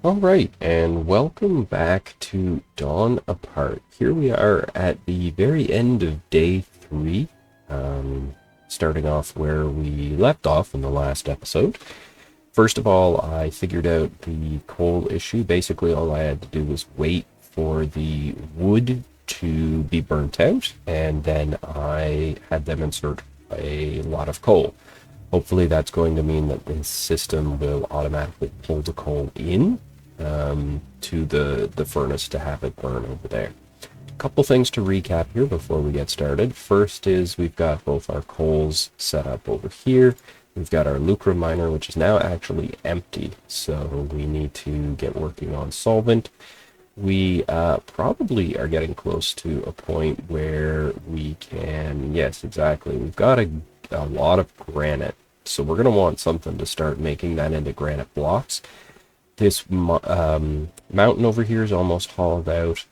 Alright, and welcome back to Dawn Apart. Here we are at the very end of day 3, starting off where we left off in the last episode. First of all, I figured out the coal issue. Basically, all I had to do was wait for the wood to be burnt out, and then I had them insert a lot of coal. Hopefully that's going to mean that this system will automatically pull the coal in to the furnace to have it burn over there. A couple things to recap here before we get started. First is we've got both our coals set up over here. We've got our lucre miner, which is now actually empty, so we need to get working on solvent. We probably are getting close to a point where we can, yes, exactly. We've got a lot of granite, so we're going to want something to start making that into granite blocks. This mountain over here is almost hollowed out.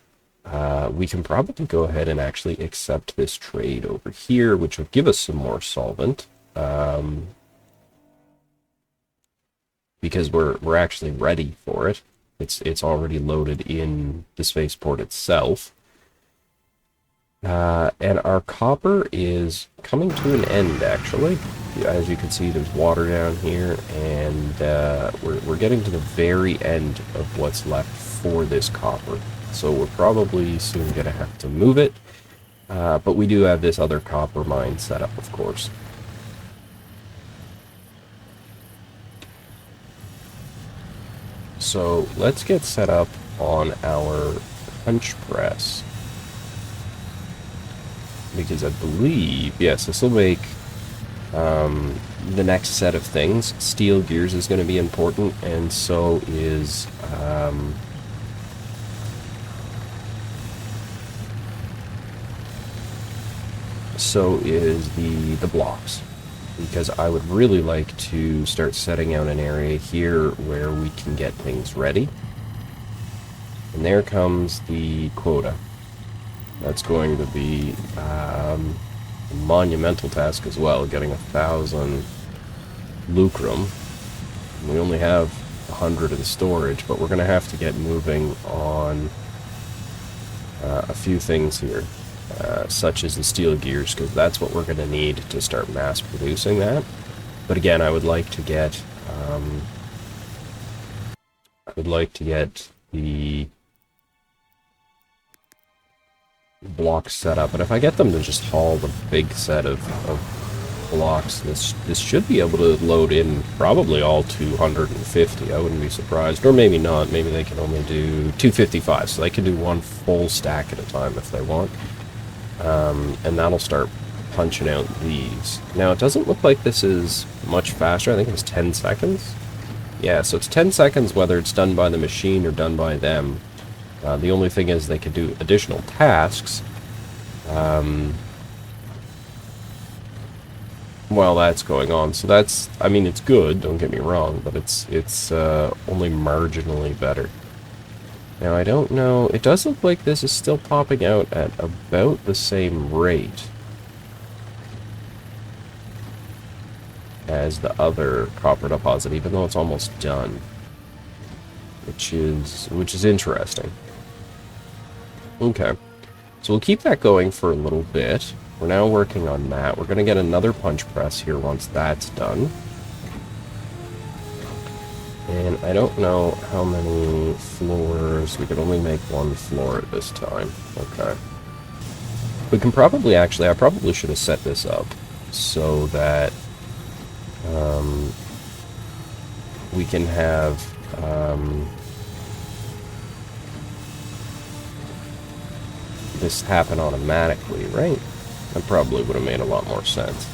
We can probably go ahead and actually accept this trade over here, which will give us some more solvent. Because we're actually ready for it. It's already loaded in the spaceport itself. And our copper is coming to an end, actually. As you can see, there's water down here, and we're getting to the very end of what's left for this copper. So we're probably soon going to have to move it. But we do have this other copper mine set up, of course. So let's get set up on our punch press. Because I believe, yes, this will make the next set of things. Steel gears is going to be important, and so is the blocks. Because I would really like to start setting out an area here where we can get things ready. And there comes the quota. That's going to be a monumental task as well, getting 1,000 lucrum. We only have 100 in storage, but we're going to have to get moving on a few things here, such as the steel gears, because that's what we're going to need to start mass producing that. But again, I would like to get the blocks set up, and if I get them to just haul the big set of blocks, this should be able to load in probably all 250. I wouldn't be surprised, or maybe not. Maybe they can only do 255, so they can do one full stack at a time if they want, and that'll start punching out these. Now it doesn't look like this is much faster. I think it was 10 seconds. Yeah, so it's 10 seconds whether it's done by the machine or done by them. The only thing is they could do additional tasks while that's going on. So that's, I mean, it's good, don't get me wrong, but it's only marginally better. Now, I don't know, it does look like this is still popping out at about the same rate as the other copper deposit, even though it's almost done, which is interesting. Okay, so we'll keep that going for a little bit. We're now working on that. We're going to get another punch press here once that's done. And I don't know how many floors. We can only make one floor at this time. Okay. We can probably actually, I probably should have set this up so that we can have this happen automatically, right? That probably would have made a lot more sense.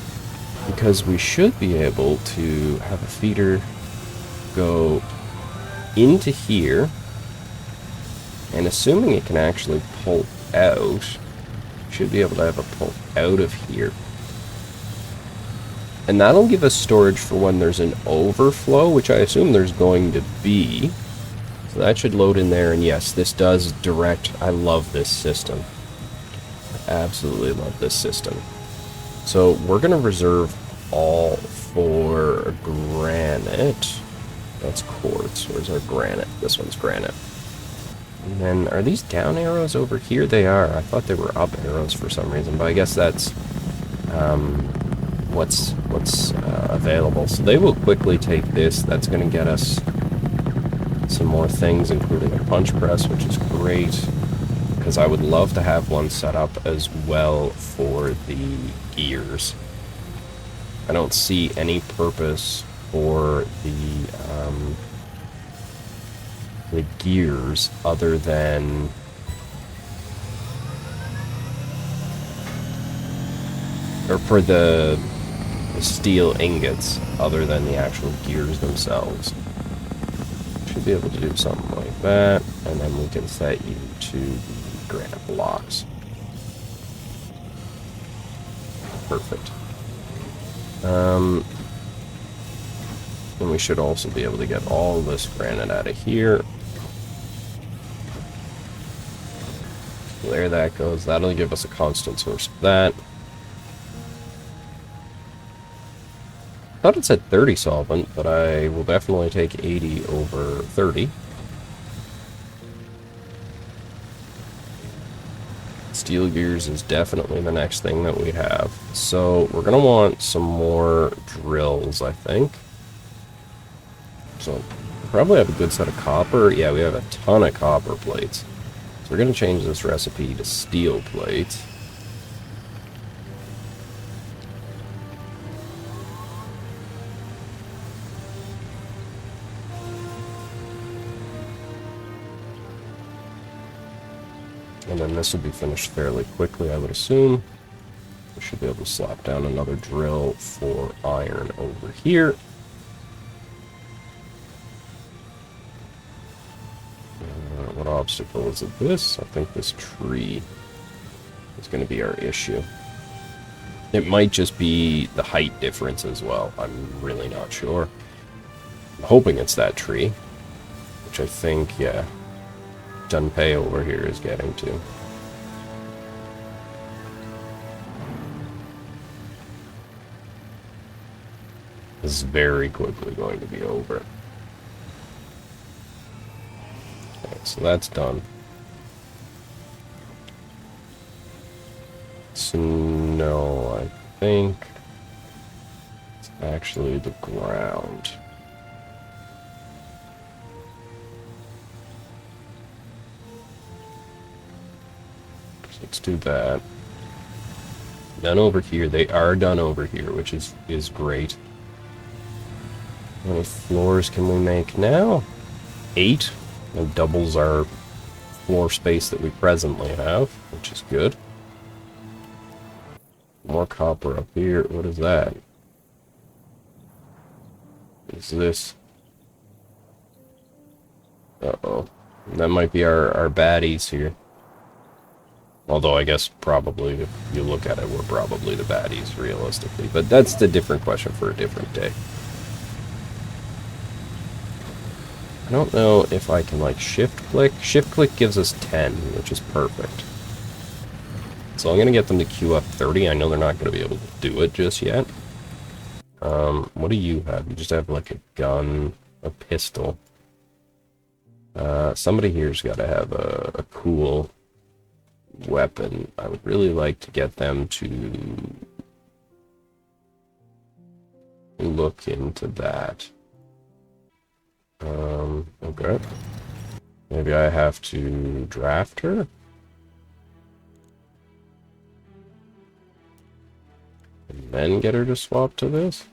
Because we should be able to have a feeder go into here, and assuming it can actually pull out, should be able to have a pull out of here. And that'll give us storage for when there's an overflow, which I assume there's going to be. So that should load in there, and yes, this does direct. I love this system. I absolutely love this system. So we're going to reserve all for granite. That's quartz. Where's our granite? This one's granite. And then, are these down arrows over here? They are. I thought they were up arrows for some reason, but I guess that's what's available. So they will quickly take this. That's going to get us some more things, including a punch press, which is great, because I would love to have one set up as well for the gears. I don't see any purpose for the gears other than or for the steel ingots other than the actual gears themselves. Should be able to do something like that, and then we can set you to the granite blocks. Perfect. And we should also be able to get all this granite out of here. There that goes. That'll give us a constant source of that. Thought it said 30 solvent, but I will definitely take 80 over 30. Steel gears is definitely the next thing that we have. So we're going to want some more drills, I think. So we probably have a good set of copper. Yeah, we have a ton of copper plates. So we're going to change this recipe to steel plates. And then this will be finished fairly quickly, I would assume. We should be able to slap down another drill for iron over here. What obstacle is it this? I think this tree is going to be our issue. It might just be the height difference as well. I'm really not sure. I'm hoping it's that tree, which I think, yeah, Dunpei over here is getting to. This is very quickly going to be over. Okay, so that's done. Snow, I think it's actually the ground. Let's do that. Done over here. They are done over here, which is great. How many floors can we make now? 8. That doubles our floor space that we presently have, which is good. More copper up here. What is that? What is this? Uh-oh. That might be our baddies here. Although I guess probably, if you look at it, we're probably the baddies, realistically. But that's the different question for a different day. I don't know if I can, like, shift-click. Shift-click gives us 10, which is perfect. So I'm going to get them to queue up 30. I know they're not going to be able to do it just yet. What do you have? You just have, like, a gun, a pistol. Somebody here's got to have a cool weapon. I would really like to get them to look into that. Okay. Maybe I have to draft her? And then get her to swap to this?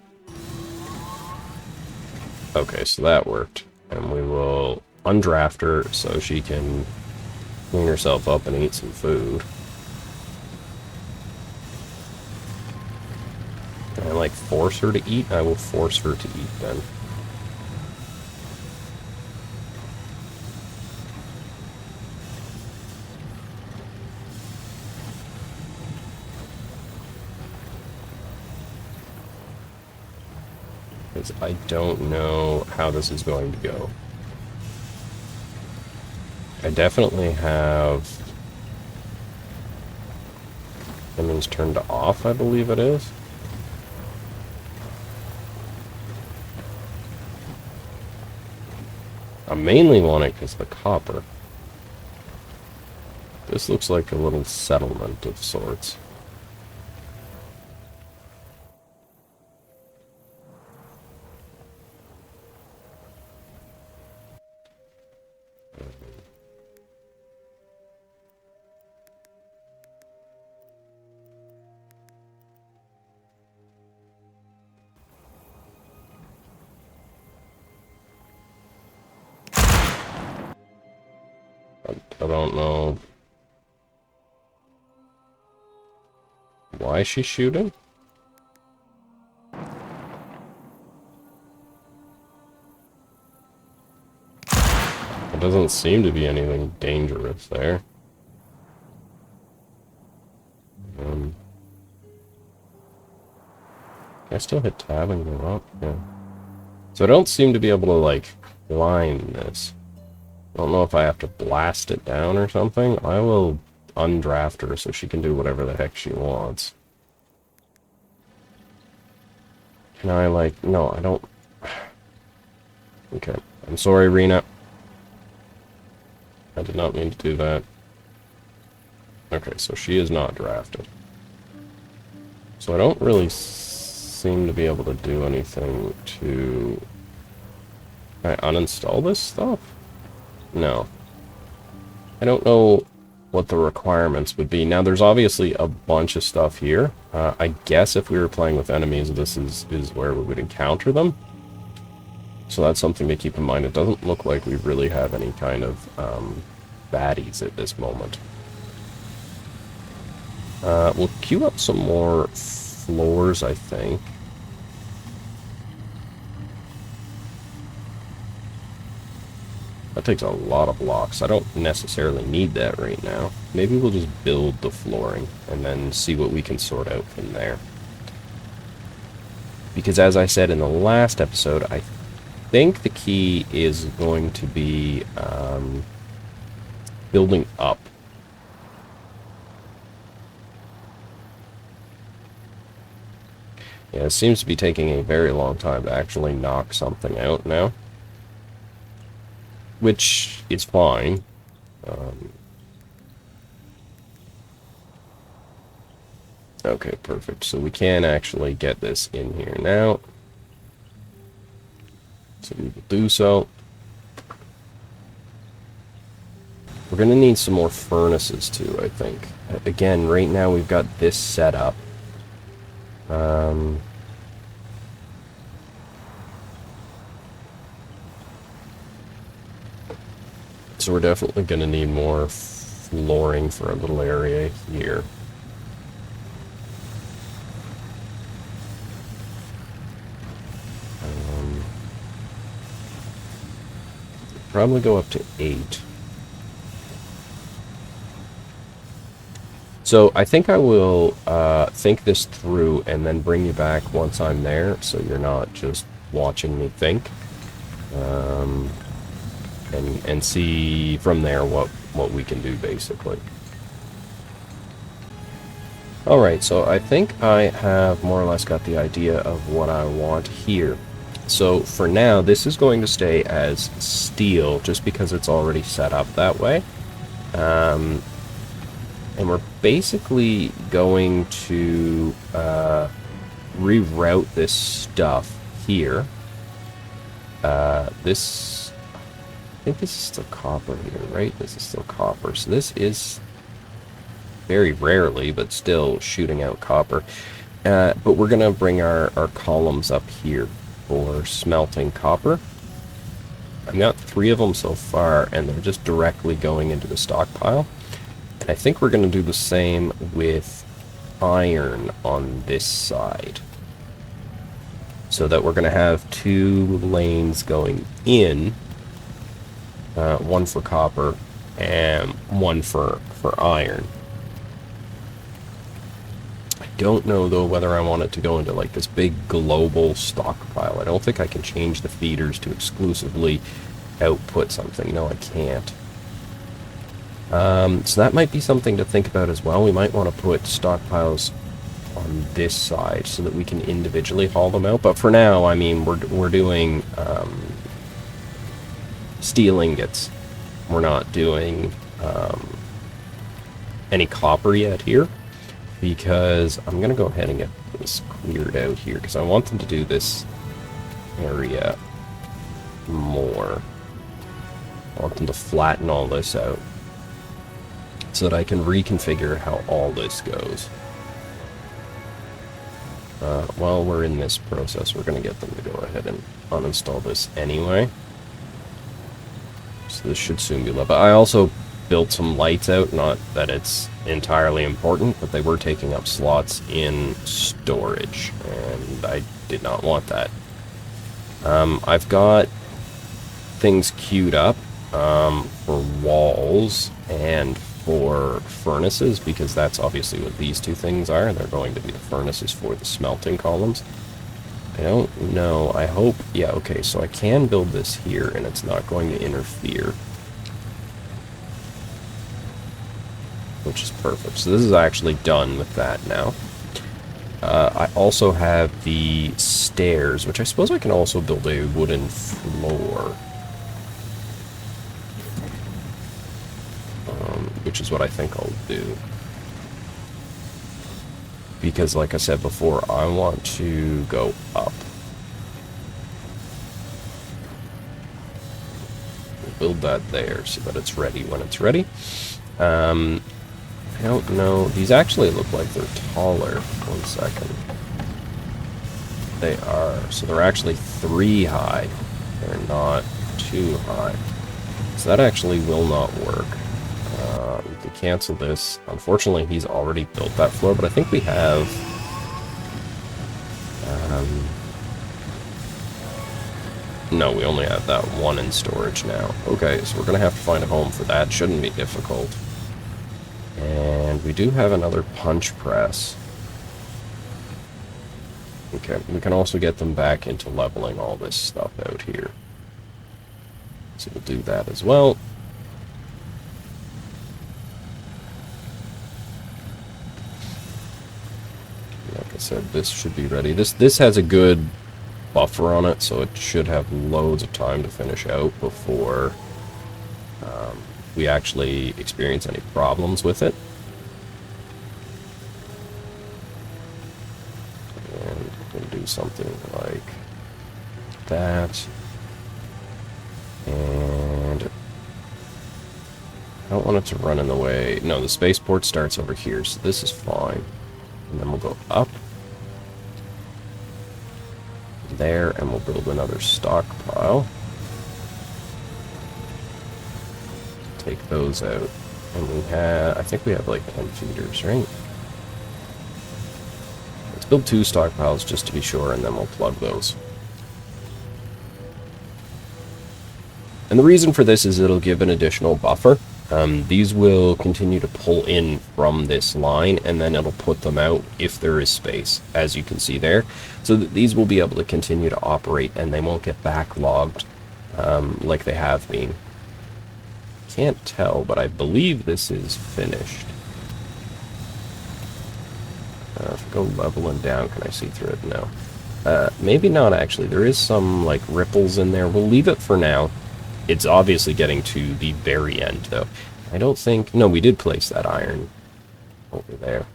Okay, so that worked. And we will undraft her so she can clean herself up and eat some food. Can I, like, force her to eat? I will force her to eat then. Because I don't know how this is going to go. I definitely have Emmons turned off, I believe it is. I mainly want it because the copper. This looks like a little settlement of sorts. I don't know why she's shooting. There doesn't seem to be anything dangerous there. Can I still hit tab and go up? Yeah. So I don't seem to be able to, like, line this. I don't know if I have to blast it down or something. I will undraft her so she can do whatever the heck she wants. Can I, like... No, I don't... Okay. I'm sorry, Rena. I did not mean to do that. Okay, so she is not drafted. So I don't really seem to be able to do anything to... Can I uninstall this stuff? No. I don't know what the requirements would be. Now, there's obviously a bunch of stuff here. I guess if we were playing with enemies, this is where we would encounter them. So that's something to keep in mind. It doesn't look like we really have any kind of baddies at this moment. We'll queue up some more floors, I think. That takes a lot of blocks. I don't necessarily need that right now. Maybe we'll just build the flooring and then see what we can sort out from there. Because as I said in the last episode, I think the key is going to be building up. Yeah, it seems to be taking a very long time to actually knock something out now. Which is fine. Okay, perfect. So we can actually get this in here now. So we will do so. We're going to need some more furnaces too, I think. Again, right now we've got this set up. So we're definitely going to need more flooring for a little area here. Probably go up to 8. So I think I will think this through and then bring you back once I'm there, so you're not just watching me think. And see from there what we can do, basically. Alright, so I think I have more or less got the idea of what I want here. So for now, this is going to stay as steel, just because it's already set up that way. And we're basically going to reroute this stuff here. I think this is still copper here, right? This is still copper. So this is very rarely, but still shooting out copper. But we're going to bring our columns up here for smelting copper. I've got 3 of them so far, and they're just directly going into the stockpile. And I think we're going to do the same with iron on this side. So that we're going to have 2 lanes going in. One for copper and one for iron. I don't know though whether I want it to go into like this big global stockpile. I don't think I can change the feeders to exclusively output something. No, I can't. So that might be something to think about as well. We might want to put stockpiles on this side so that we can individually haul them out. But for now, I mean, we're doing steel ingots. We're not doing any copper yet here, because I'm going to go ahead and get this cleared out here, because I want them to do this area more. I want them to flatten all this out so that I can reconfigure how all this goes. While we're in this process, we're going to get them to go ahead and uninstall this anyway. So this should soon be level. I also built some lights out, not that it's entirely important, but they were taking up slots in storage, and I did not want that. I've got things queued up for walls and for furnaces, because that's obviously what these two things are. They're going to be the furnaces for the smelting columns. I don't know. I hope... Yeah, okay, so I can build this here, and it's not going to interfere, which is perfect. So this is actually done with that now. I also have the stairs, which I suppose I can also build a wooden floor. Which is what I think I'll do. Because, like I said before, I want to go up. We'll build that there so that it's ready when it's ready. I don't know. These actually look like they're taller. 1 second. They are. So they're actually 3 high. They're not 2 high. So that actually will not work. We can cancel this. Unfortunately, he's already built that floor, but I think we have... no, we only have that one in storage now. Okay, so we're going to have to find a home for that. Shouldn't be difficult. And we do have another punch press. Okay, we can also get them back into leveling all this stuff out here. So we'll do that as well. Like I said, this should be ready. This has a good buffer on it, so it should have loads of time to finish out before we actually experience any problems with it. And we'll do something like that. And I don't want it to run in the way. No, the spaceport starts over here, so this is fine. And then we'll go up there, and we'll build another stockpile. Take those out. And we have, I think we have like 10 feeders, right? Let's build 2 stockpiles just to be sure, and then we'll plug those. And the reason for this is it'll give an additional buffer. These will continue to pull in from this line, and then it'll put them out if there is space, as you can see there. So that these will be able to continue to operate, and they won't get backlogged like they have been. Can't tell, but I believe this is finished. If I go leveling down, can I see through it? No. Maybe not, actually. There is some, like, ripples in there. We'll leave it for now. It's obviously getting to the very end, though. I don't think... No, we did place that iron over there,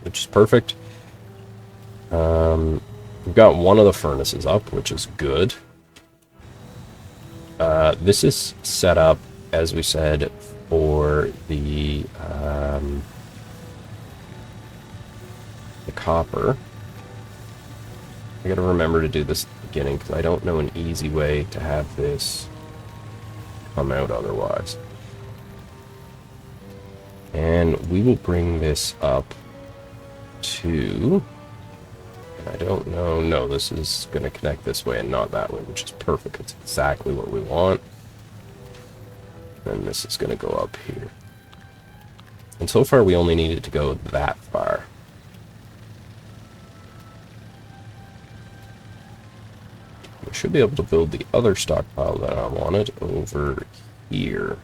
which is perfect. We've got one of the furnaces up, which is good. This is set up, as we said, for the copper. I gotta remember to do this at the beginning, because I don't know an easy way to have this come out otherwise. And we will bring this up to... I don't know. No, this is going to connect this way and not that way, which is perfect. It's exactly what we want. And this is going to go up here. And so far, we only needed to go that far. We should be able to build the other stockpile that I wanted over here.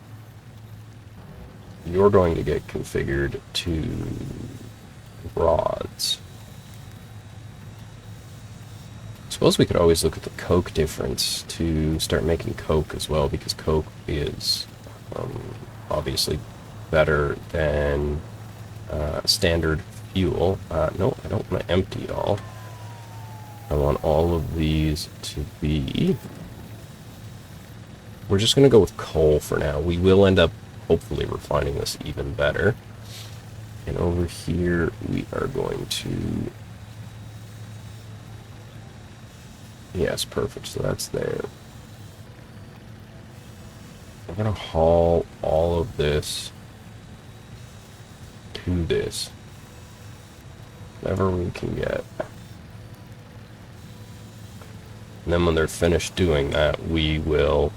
You're going to get configured to rods. suppose we could always look at the coke difference to start making coke as well, because coke is obviously better than standard fuel. No, I don't want to empty all. I want all of these to be... We're just going to go with coal for now. We will end up hopefully refining this even better. And over here we are going to... Yes, perfect. So that's there. We're going to haul all of this to this. Whatever we can get. And then when they're finished doing that, we will...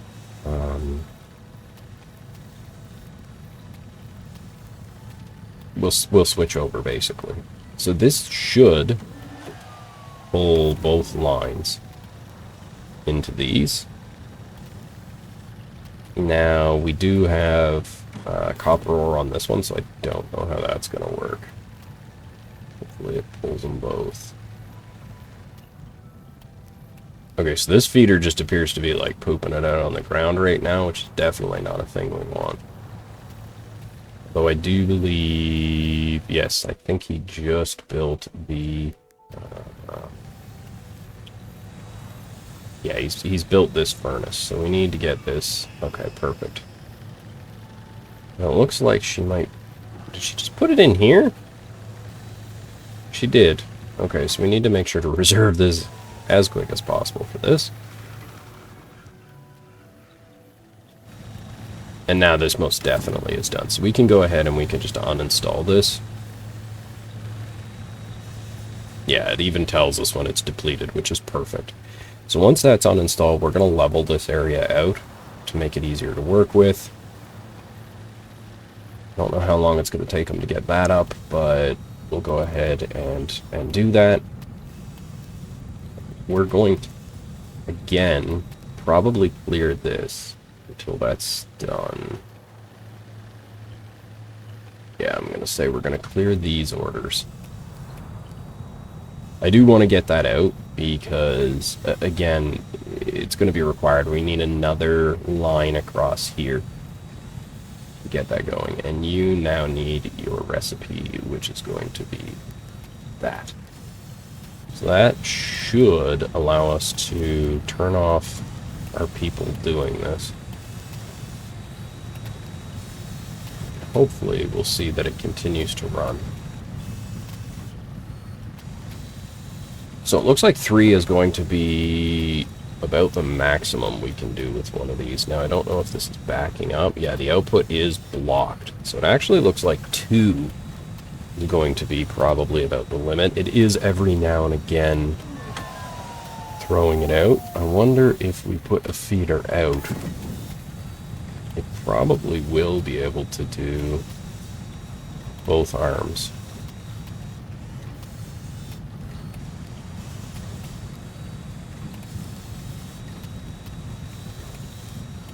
We'll switch over, basically. So this should pull both lines into these. Now, we do have copper ore on this one, so I don't know how that's going to work. Hopefully it pulls them both. Okay, so this feeder just appears to be like pooping it out on the ground right now, which is definitely not a thing we want. Though I do believe, yes, I think he just built the, yeah, he's built this furnace, so we need to get this. Okay, perfect. Now it looks like she might, did she just put it in here? She did. Okay, so we need to make sure to reserve this as quick as possible for this. And now this most definitely is done. So we can go ahead and we can just uninstall this. Yeah, it even tells us when it's depleted, which is perfect. So once that's uninstalled, we're going to level this area out to make it easier to work with. I don't know how long it's going to take them to get that up, but we'll go ahead and do that. We're going to, again, probably clear this until that's done. Yeah, I'm going to say we're going to clear these orders. I do want to get that out because, again, it's going to be required. We need another line across here to get that going. And you now need your recipe, which is going to be that. So that should allow us to turn off our people doing this. Hopefully we'll see that it continues to run. So it looks like 3 is going to be about the maximum we can do with one of these. Now I don't know if this is backing up. Yeah, the output is blocked. So it actually looks like 2 is going to be probably about the limit. It is every now and again throwing it out. I wonder if we put a feeder out. It probably will be able to do both arms.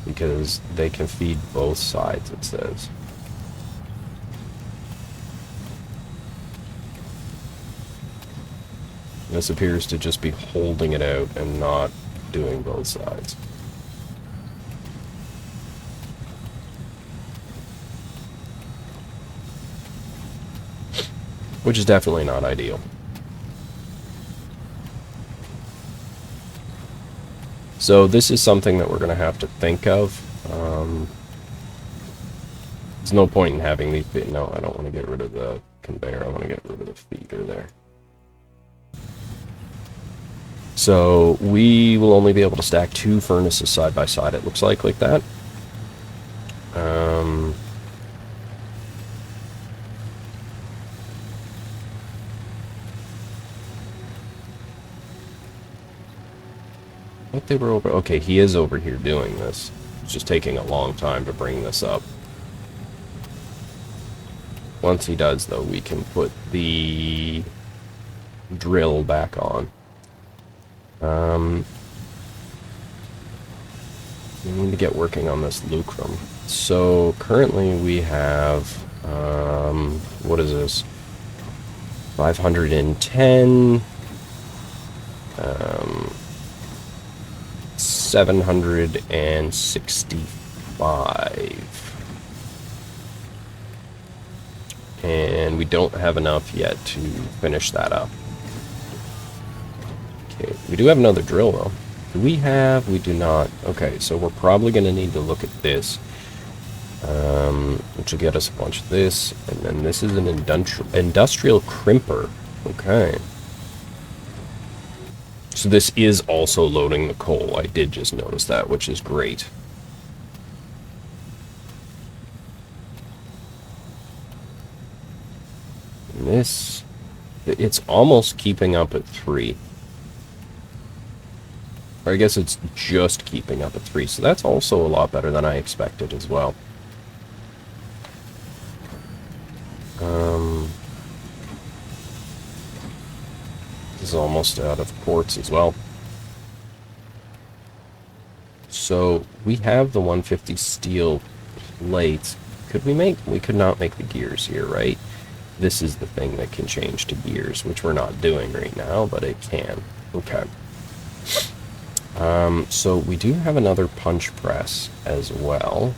Because they can feed both sides, it says. This appears to just be holding it out and not doing both sides. Which is definitely not ideal. So this is something that we're going to have to think of. There's no point in having these... No, I don't want to get rid of the conveyor. I want to get rid of the feeder there. So we will only be able to stack 2 furnaces side by side, it looks like that. I thought they were over... Okay, he is over here doing this. It's just taking a long time to bring this up. Once he does, though, we can put the drill back on. We need to get working on this lucrum. So currently we have, what is this? 510, 765. And we don't have enough yet to finish that up. Okay, we do have another drill though. Do we have? We do not. Okay, so we're probably going to need to look at this. Which will get us a bunch of this. And then this is an industrial crimper. Okay. So this is also loading the coal. I did just notice that, which is great. And this, it's almost keeping up at 3. Or I guess it's just keeping up at 3. So that's also a lot better than I expected as well. This is almost out of quartz as well. So we have the 150 steel plates. Could we make? We could not make the gears here, right? This is the thing that can change to gears, which we're not doing right now, but it can. Okay. So we do have another punch press as well.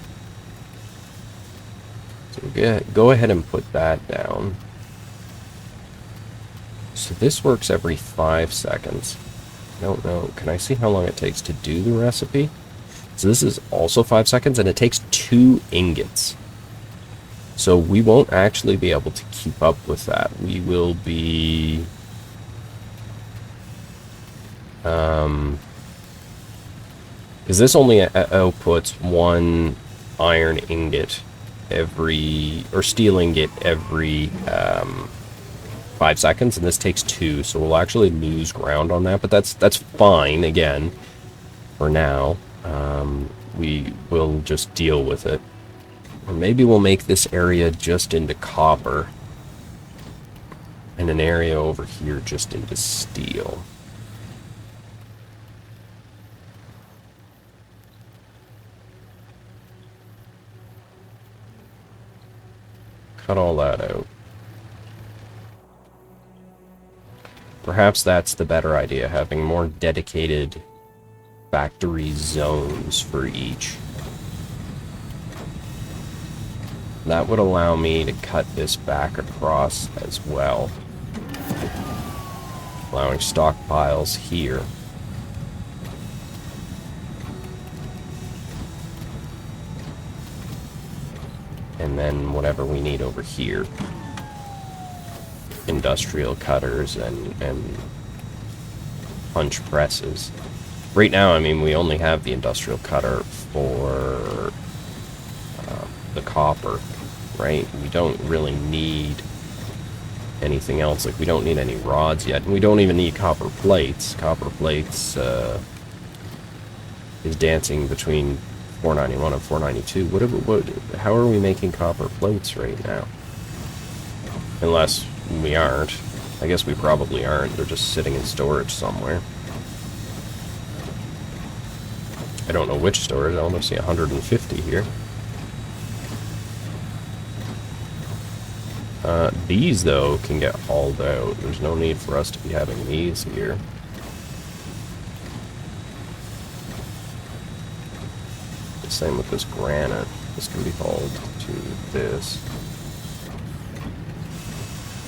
So go ahead and put that down. So this works every 5 seconds. I don't know. Can I see how long it takes to do the recipe? So this is also 5 seconds, and it takes 2 ingots. So we won't actually be able to keep up with that. We will be... because this only outputs 1 iron ingot every... or steel ingot every 5 seconds, and this takes 2, so we'll actually lose ground on that, but that's fine, again, for now. We will just deal with it. Or maybe we'll make this area just into copper, and an area over here just into steel. Cut all that out. Perhaps that's the better idea, having more dedicated factory zones for each. That would allow me to cut this back across as well, allowing stockpiles here. And then whatever we need over here. Industrial cutters and punch presses. Right now, I mean, we only have the industrial cutter for the copper, right? We don't really need anything else. Like, we don't need any rods yet, and we don't even need copper plates. Copper plates is dancing between 491 and 492. How are we making copper plates right now? Unless we aren't. I guess we probably aren't. They're just sitting in storage somewhere. I don't know which storage. I only see 150 here. These, though, can get hauled out. There's no need for us to be having these here. The same with this granite. This can be hauled to this.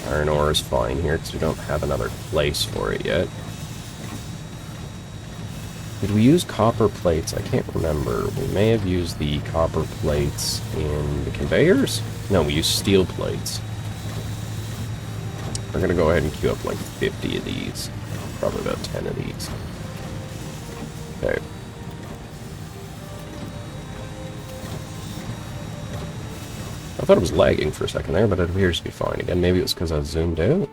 Iron ore is fine here because we don't have another place for it yet. Did we use copper plates? I can't remember. We may have used the copper plates in the conveyors? No, we used steel plates. We're going to go ahead and queue up like 50 of these. Probably about 10 of these. Okay. I thought it was lagging for a second there, but it appears to be fine again. Maybe it was because I was zoomed out.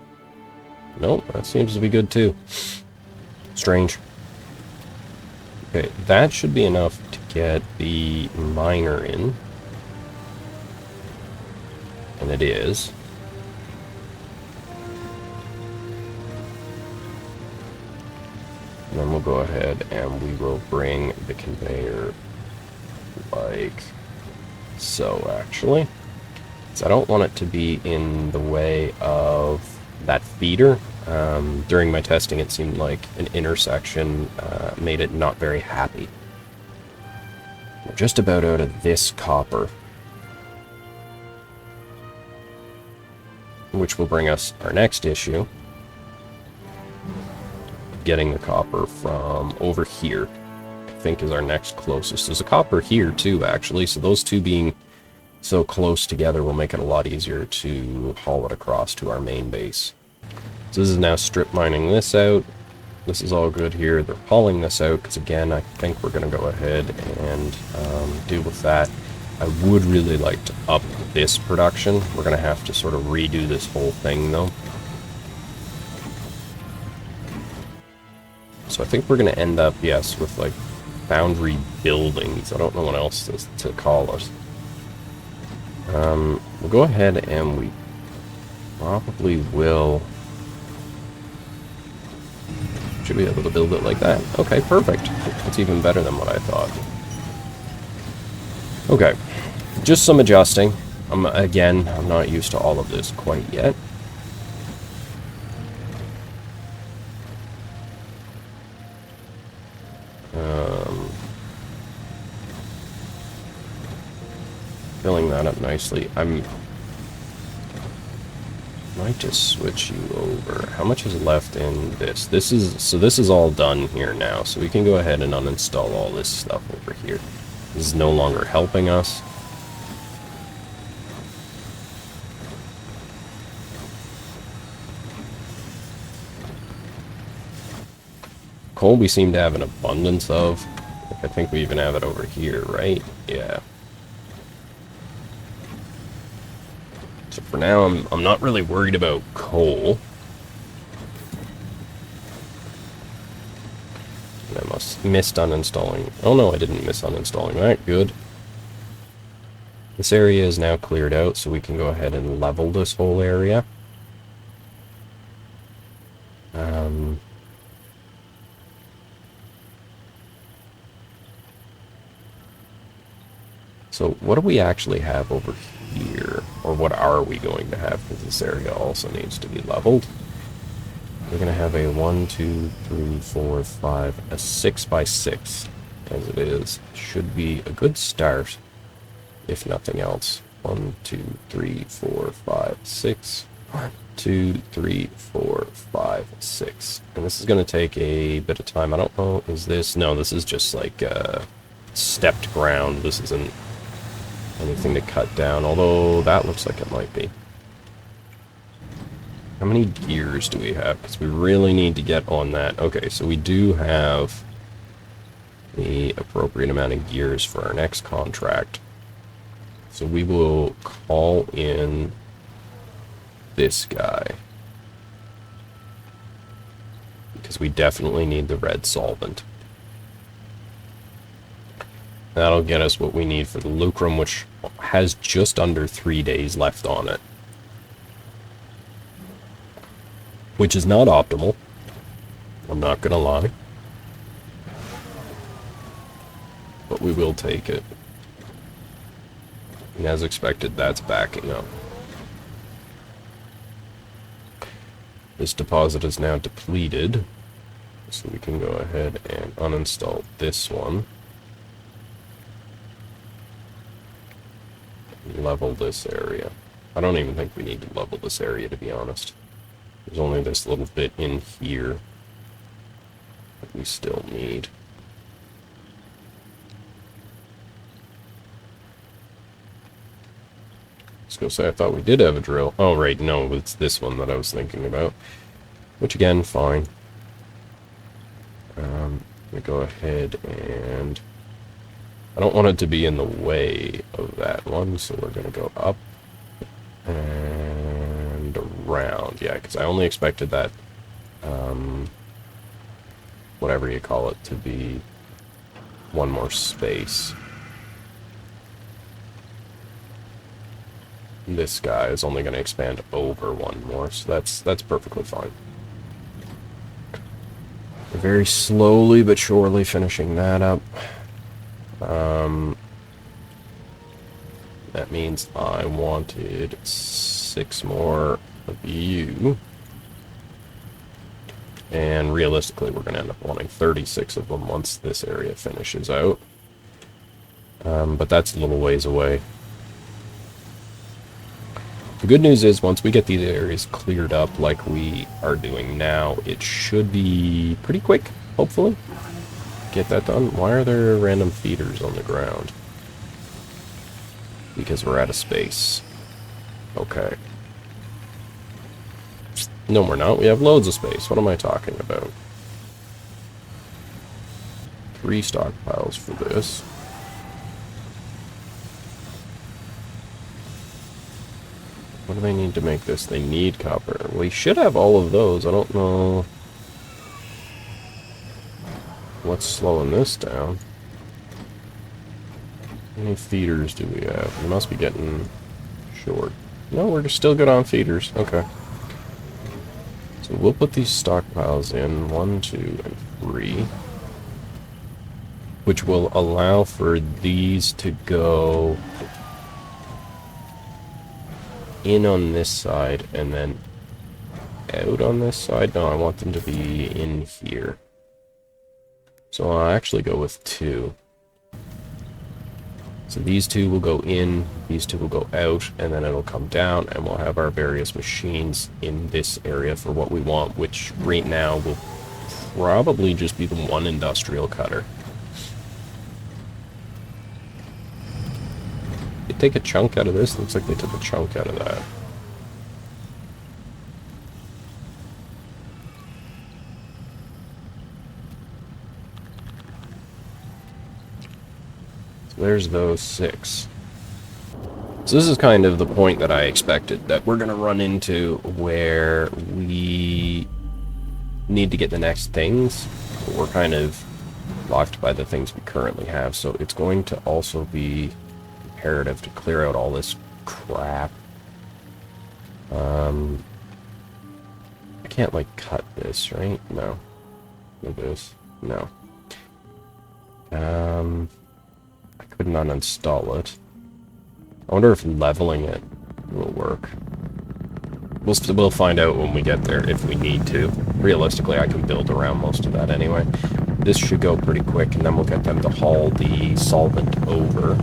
Nope, that seems to be good too. Strange. Okay, that should be enough to get the miner in. And it is. And then we'll go ahead and we will bring the conveyor like so, actually. So I don't want it to be in the way of that feeder. During my testing, it seemed like an intersection made it not very happy. We're just about out of this copper, which will bring us our next issue, getting the copper from over here. I think is our next closest. There's a copper here too, actually, so those two being so close together will make it a lot easier to haul it across to our main base. So this is now strip mining this out. This is all good here. They're hauling this out because, again, I think we're going to go ahead and deal with that. I would really like to up this production. We're going to have to sort of redo this whole thing, though. So I think we're going to end up, yes, with, like, foundry buildings. I don't know what else to call us. We'll go ahead and we probably will... Should be able to build it like that. Okay, perfect. That's even better than what I thought. Okay, just some adjusting. Again, I'm not used to all of this quite yet. Filling that up nicely. Might just switch you over. How much is left in this? This is all done here now, so we can go ahead and uninstall all this stuff over here. This is no longer helping us. Coal we seem to have an abundance of. I think we even have it over here, right? Yeah. So for now, I'm not really worried about coal. I missed uninstalling. Oh no, I didn't miss uninstalling that. Good. This area is now cleared out, so we can go ahead and level this whole area. So what do we actually have over here? Or what are we going to have? Because this area also needs to be leveled. We're going to have a 1, 2, 3, 4, 5, a 6 by 6 as it is. Should be a good start, if nothing else. 1, 2, 3, 4, 5, 6. 1, 2, 3, 4, 5, 6. And this is going to take a bit of time. I don't know, is this... No, this is just like stepped ground. This isn't anything to cut down, although that looks like it might be. How many gears do we have? Because we really need to get on that. Okay, so we do have the appropriate amount of gears for our next contract. So we will call in this guy. Because we definitely need the red solvent. That'll get us what we need for the lucrum, which has just under 3 days left on it. Which is not optimal. I'm not gonna lie. But we will take it. And as expected, that's backing up. This deposit is now depleted. So we can go ahead and uninstall this one. Level this area. I don't even think we need to level this area, to be honest. There's only this little bit in here that we still need. I was gonna say, I thought we did have a drill. Oh, right, no, it's this one that I was thinking about. Which, again, fine. We go ahead and... I don't want it to be in the way of that one, so we're going to go up and around. Yeah, because I only expected that, whatever you call it, to be one more space. This guy is only going to expand over one more, so that's perfectly fine. We're very slowly but surely finishing that up. That means I wanted 6 more of you. And realistically, we're going to end up wanting 36 of them once this area finishes out. But that's a little ways away. The good news is once we get these areas cleared up like we are doing now, it should be pretty quick, hopefully. Get that done. Why are there random feeders on the ground? Because we're out of space. Okay. No, we're not. We have loads of space. What am I talking about? 3 stockpiles for this. What do they need to make this? They need copper. We should have all of those. I don't know what's slowing this down. How many feeders do we have? We must be getting short. No, we're just still good on feeders. Okay. So we'll put these stockpiles in 1, 2, and 3. Which will allow for these to go in on this side and then out on this side. No, I want them to be in here. So I'll actually go with 2. So these 2 will go in, these 2 will go out, and then it'll come down, and we'll have our various machines in this area for what we want, which right now will probably just be the 1 industrial cutter. They take a chunk out of this? Looks like they took a chunk out of that. There's those 6. So this is kind of the point that I expected, that we're going to run into where we need to get the next things. But we're kind of blocked by the things we currently have, so it's going to also be imperative to clear out all this crap. I can't, like, cut this, right? No. No this. No. I could not uninstall it. I wonder if leveling it will work. We'll find out when we get there if we need to. Realistically, I can build around most of that anyway. This should go pretty quick, and then we'll get them to haul the solvent over.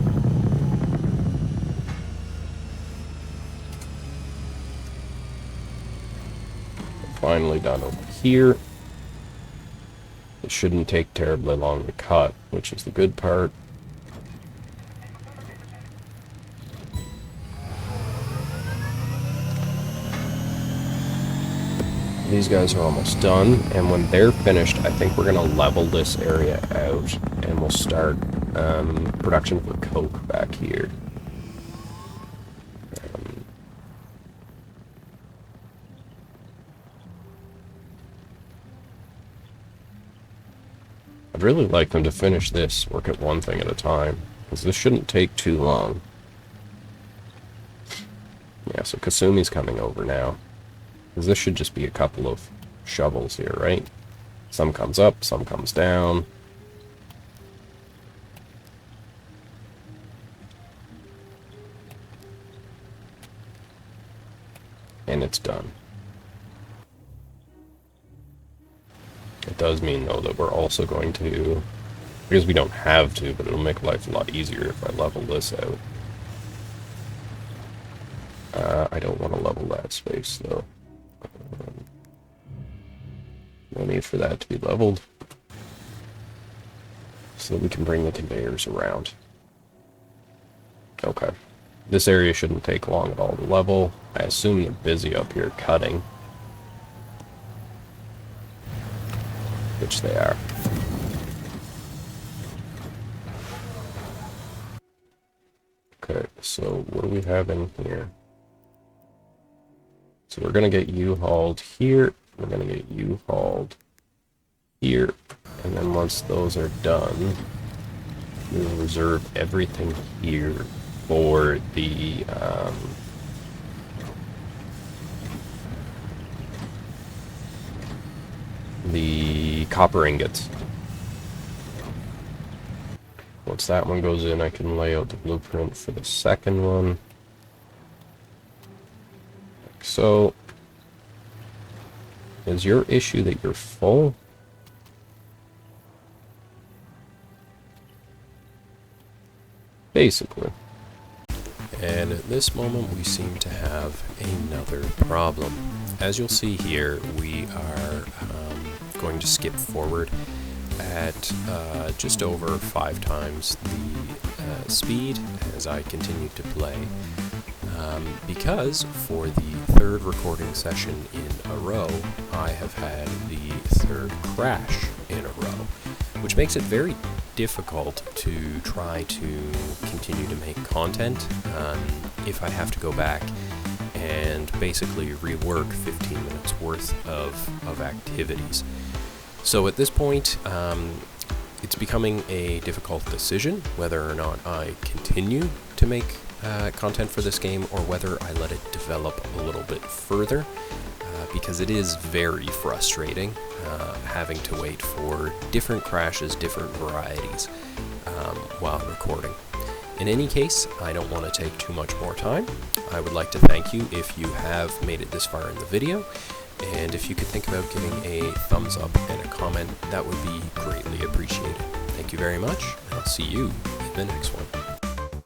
Finally done over here. It shouldn't take terribly long to cut, which is the good part. These guys are almost done, and when they're finished, I think we're going to level this area out, and we'll start production for coke back here. I'd really like them to finish this, work at one thing at a time, because this shouldn't take too long. Yeah, so Kasumi's coming over now. Because this should just be a couple of shovels here, right? Some comes up, some comes down. And it's done. It does mean, though, that we're also going to... Because we don't have to, but it'll make life a lot easier if I level this out. I don't want to level that space, though. No need for that to be leveled. So that we can bring the conveyors around. Okay. This area shouldn't take long at all to level. I assume they're busy up here cutting. Which they are. Okay, so what do we have in here? So we're going to get you hauled here. We're going to get you hauled here. And then once those are done, we'll reserve everything here for the copper ingots. Once that one goes in, I can lay out the blueprint for the second one. Like so. Is your issue that you're full? Basically. And at this moment we seem to have another problem. As you'll see here, we are going to skip forward at just over 5 times the speed as I continue to play. Because for the third recording session in a row, I have had the third crash in a row, which makes it very difficult to try to continue to make content if I have to go back and basically rework 15 minutes worth of activities. So at this point, it's becoming a difficult decision whether or not I continue to make content for this game or whether I let it develop a little bit further, because it is very frustrating having to wait for different crashes, different varieties while recording. In any case, I don't want to take too much more time. I would like to thank you if you have made it this far in the video, and if you could think about giving a thumbs up and a comment, that would be greatly appreciated. Thank you very much, and I'll see you in the next one.